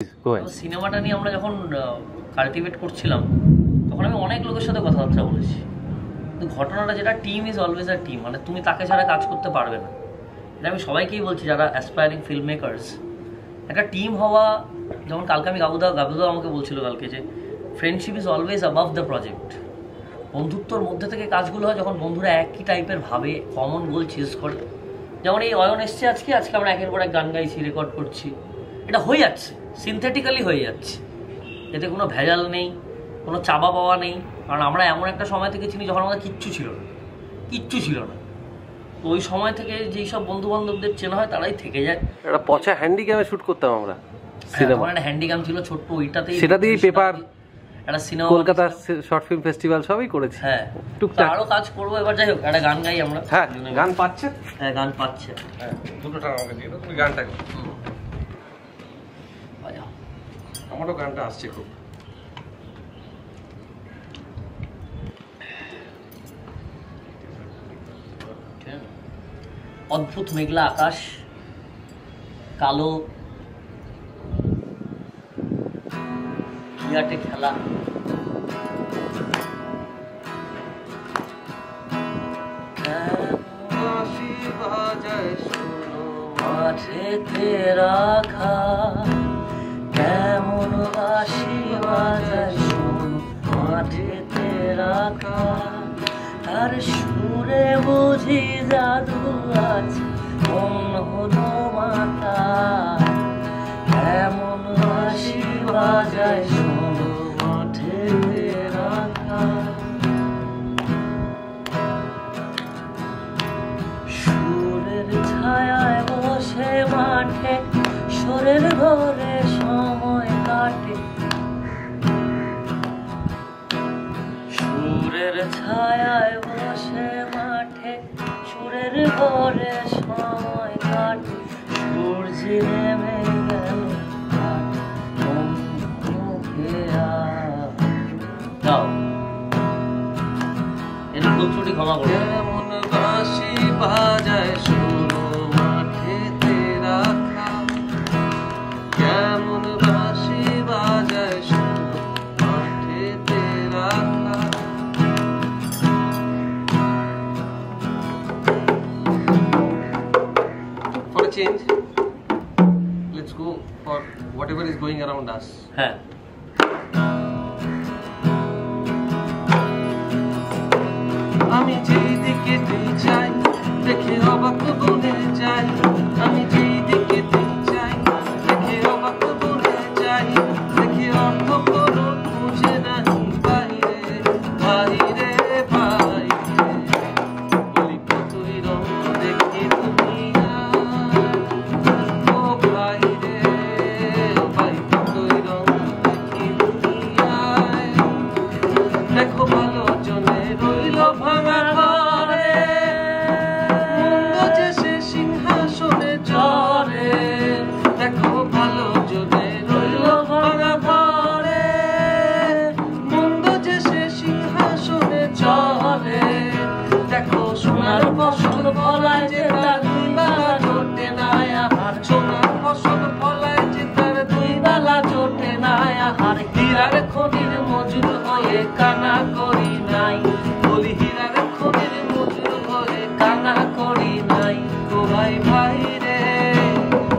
সিনেমাটা নিয়ে আমরা যখন কাল্টিভেট করছিলাম তখন আমি অনেক লোকের সাথে কথাবার্তা বলেছি, কিন্তু ঘটনাটা যেটা team is always a team, মানে তুমি তাকে ছাড়া কাজ করতে পারবে না। এটা আমি সবাইকেই বলছি যারা অ্যাসপায়ারিং ফিল্ম মেকার্স, একটা টিম হওয়া। যেমন কালকে আমি গাবুদা আমাকে বলছিল কালকে যে friendship is always above the project. বন্ধুত্বর মধ্যে থেকে কাজগুলো হয় যখন বন্ধুরা একই টাইপের ভাবে, কমন গোল চেজ করে। যেমন এই অয়ন এসছে আজকে আমরা একের পর এক গান গাইছি, রেকর্ড করছি, এটা হয়ে যাচ্ছে, সিনথেটিক্যালি হয়ে যাচ্ছে, এতে কোনো ভেজাল নেই, কোনো চাপা পাওয়া নেই। কারণ আমরা এমন একটা সময় থেকে চিনি যখন আমাদের কিচ্ছু ছিল না। তো ওই সময় থেকে যেই সব বন্ধু বান্ধবদের চেনা হয় তারাই থেকে যায়। একটা পচা হ্যান্ডিক্যামে শুট করতাম আমরা সিনেমা, একটা হ্যান্ডিক্যাম ছিল ছোট্ট, ওইটাতেই সেটা দিয়েই পেপার, একটা সিনেমা, কলকাতার শর্ট ফিল্ম ফেস্টিভ্যাল সবই করেছি। হ্যাঁ, টুকটাক আরো কাজ করবো। এবার যাই হোক, একটা গান গাই আমরা। হ্যাঁ, গান পাচ্ছে। হ্যাঁ, গান পাচ্ছে। হ্যাঁ, দুটো টাকা আমাকে দিয়ে দাও, তুমি গানটা গাও। আমারও গানটা আসছে খুব। অদ্ভুত মেঘলা আকাশ, কালো কিয়াটে খেলা, মাঠেতে রাখা কেমন বাঁশি বাজায় শোনো, মাঠেতে রাখা তার সুরে বুঝি জাদু আছে, মন হলো মাতা কেমন বাঁশি বাজায় শোনো, মাঠেতে রাখা। সুরের ছায়ায় বসে মাঠে, সুরের ঘরে সময় কাটে, সুরের ছায়ায় বসে মাঠে, সুরের ঘরে সময় কাটে, সূর্য নেমে গেল যাও এটা খুব ছুটি ক্ষমা করো। কেমন বাঁশি বাজায় শোনো, মাঠেতে রাখা কেমন বাঁশি বাজায় শোনো, মাঠেতে রাখা। For a change, let's go for whatever is going around us. হ্যাঁ, আমি যেই দিকে চাই দেখে অবাক বনে যাই, আমি যেই দিকে চাই দেখে অবাক বনে যাই, দেখে অর্থ কোনো খুঁজে নাহি বাইরে বাইরে বাইরে, বলি কতই রং দেখি দুনিয়ায়, ও বাইরে ও ভাই কতই রং দেখি দুনিয়ায়। দেখো ভালো জনে রইল ভাঙা ঘরে, মন্দ যে সে সিংহাসনে চড়ে, দেখো ভালো জনে রইল ভাঙা ঘরে, মন্দ যে সে সিংহাসনে চড়ে, দেখো সোনার ফসল ফলায় যে তার দুই বেলা জোটে না আহার, সোনার ফসল ফলায় যে তার দুই বেলা জোটে না আহার, হীরার খনির মজুর হয়ে কানা করি নাই, বলি হীরার খনির মজুর হয়ে কানা করি নাই, ও ভাই ভাই রে,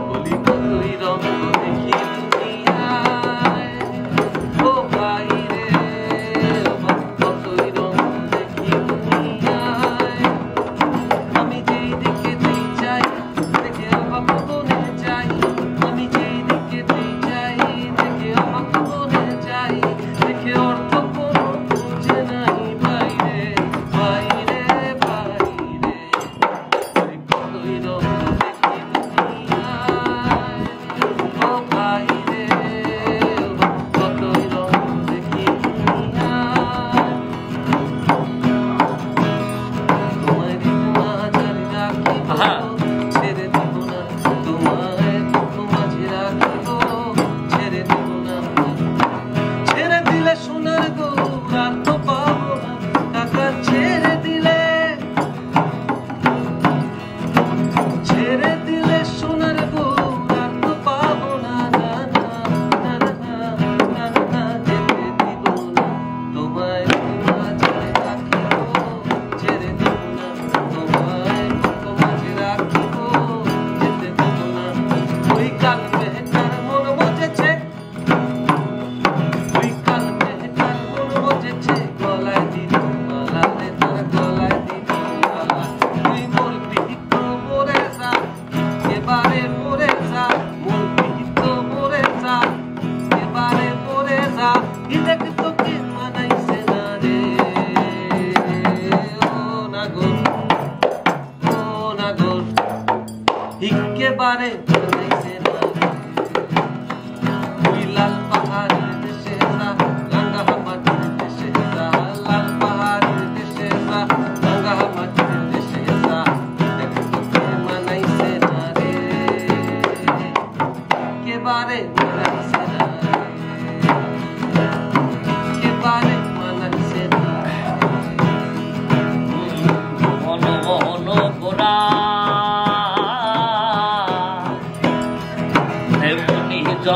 বলি কতই রঙ দেখি দুনিয়ায়, ও ভাই রে ও ভাই কতই রঙ দেখি দুনিয়ায়। আমি যেই দিকে চাই দেখে অবাক বনে যাই, আমি যেই দিকে চাই দেখে অবাক বনে যাই, দেখে অর্থ কোনো খুঁজে না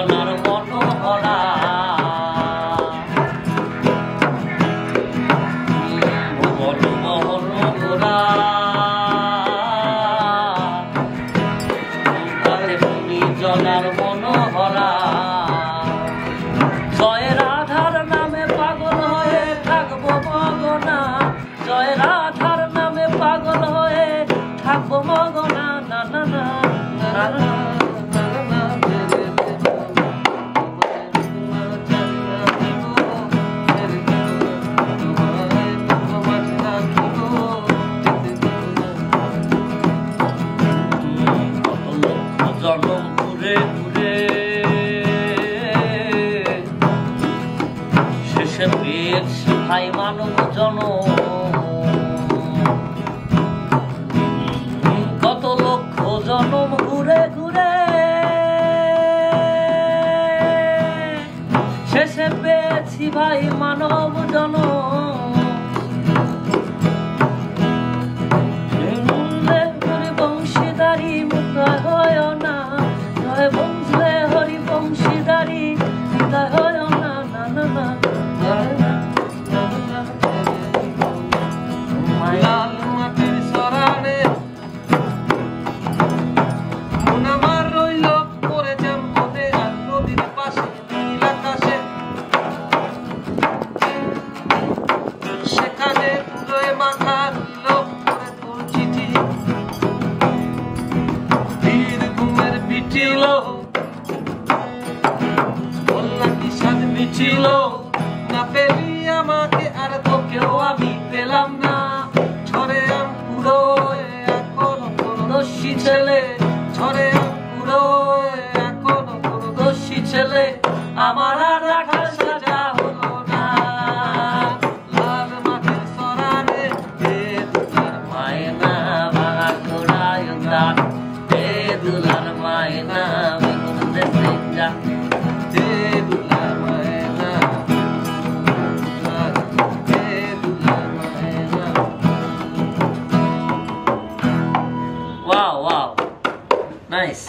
জনার মনোহরা ভুবন মোহন গোরা তুমি জনার মনোহরা জয় রাধার নামে পাগল হয়ে থাকবো মগনা জয় রাধার নামে পাগল হয়ে থাকবো মগনা না না না না না জনম ঘুরে ঘুরে শেষে পেয়েছি ভাই মানব জনম কত লক্ষ জনম ঘুরে ঘুরে শেষে পেয়েছি ভাই মানব জনম বংশীদারি মুক্তায় হয় না জয় বংশে হরি বংশীদারি মুক্তায় হয় না না না না লাল মাটির সরানে মন আমার রইল পরে জম্বনে আর নদীর পাশে নীল আকাশে সেখানে রয়ে মাথা রইল পরে তোর চিঠি বীর ঘুমের বিটিল বললা কি সাজ মিছিল না পেলি আমাকে আর তোকেও আমি পেলাম না ঝরে আম পুরো এখনো কোনো দোষী ছেলে ঝরে আম পুরো এখনো কোনো দোষী ছেলে আমার আর রাখার সাজা হলো না লাল মাটির সরানে হে দুলার মায়না ভাঙা ঘোড়ায় দাঁত হে দুলার মায়না বেগুন দেশে যা হে দুলার মায়না হে দুলার মায়না Wow, wow. Nice.